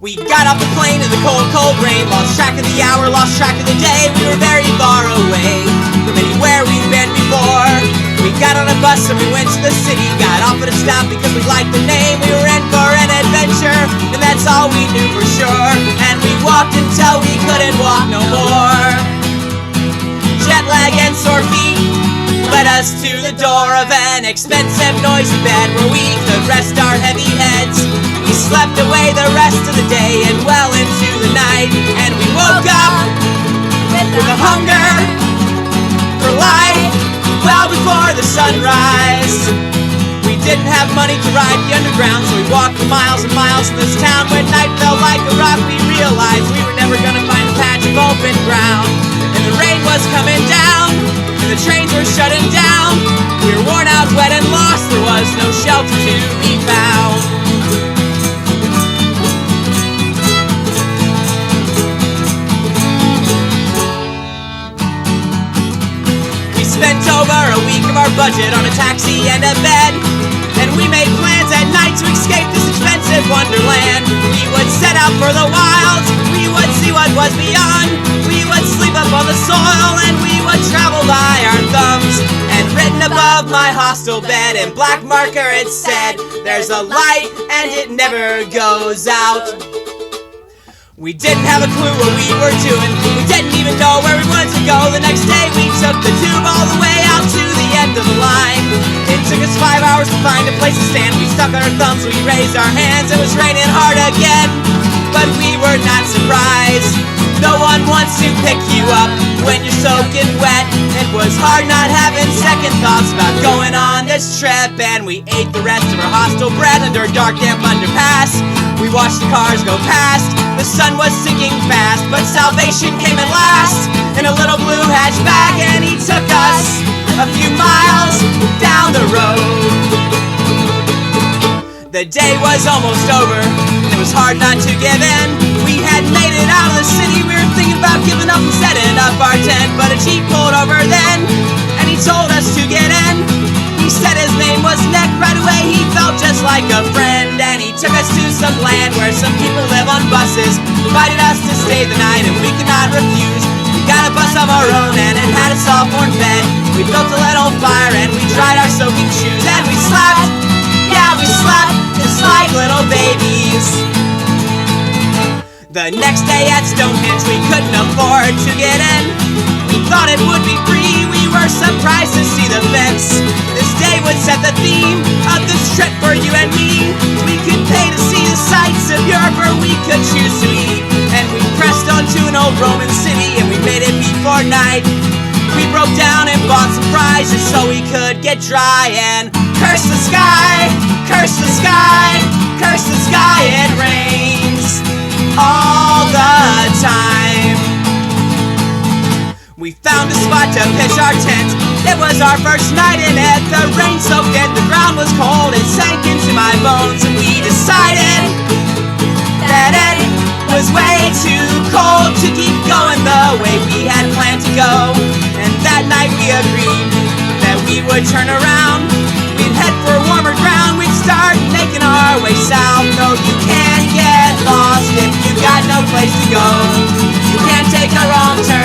We got off the plane in the cold, cold rain, lost track of the hour, lost track of the day. We were very far away from anywhere we'd been before. We got on a bus and we went to the city, got off at a stop because we liked the name. We were in for an adventure, and that's all we knew for sure. And we walked until we couldn't walk no more. Jet lag and sore feet led us to the door of an expensive, noisy bed where we could rest our heavy heads. We slept away the rest of the day and well into the night, and we woke up with a hunger for life well before the sunrise. We didn't have money to ride the underground, so we walked for miles and miles in this town. When night felt like a rock, we realized we were never gonna find a patch of open ground. And the rain was coming down, and the trains were shutting down. We were worn out, wet and lost, there was no shelter to be found. We spent over a week of our budget on a taxi and a bed, and we made plans at night to escape this expensive wonderland. We would set out for the wilds, we would see what was beyond. We would sleep up on the soil and we would travel by our thumbs. And written above my hostel bed in black marker it said, "There's a light and it never goes out." We didn't have a clue what we were doing, we didn't even know where we wanted to go. The next day we took the tube all the way out to the end of the line. It took us 5 hours to find a place to stand. We stuck out our thumbs, we raised our hands. It was raining hard again, but we were not surprised. No one wants to pick you up when you're soaking wet. It was hard not having second thoughts about going on this trip. And we ate the rest of our hostel bread under a dark damp underpass. We watched the cars go past, the sun was sinking fast, but salvation came at last in a little blue hatchback, and he took us a few miles down the road. The day was almost over, and it was hard not to give in. We had made it out of the city, we were thinking about giving up and setting up our tent, but a Jeep pulled over then, and he told us to get in. He said his name was Nick. Right away he felt just like a friend, and he took us to some land where some people live on buses. Invited us to stay the night and we could not refuse. We got a bus of our own and it had a soft-warm bed. We built a little fire and we dried our soaking shoes, and we slept, yeah we slept just like little babies. The next day at Stonehenge we couldn't afford to get in. We thought it would be free, we were surprised to see the fence. This day would set the theme of this trip for you and me. We could pay to see the sights of Europe, or we could choose to eat. And we pressed onto an old Roman city and we made it before night. We broke down and bought some fries just so we could get dry. And curse the sky, curse the sky, curse the sky, it rains all the time. We found a spot to pitch our tent. It was our first night in it. The rain soaked it, the ground was cold, it sank into my bones, and we decided that it was way too cold to keep going the way we had planned to go. And that night we agreed that we would turn around, we'd head for warmer ground, we'd start making our way south. No, you can't get lost if you got no place to go. You can't take a wrong turn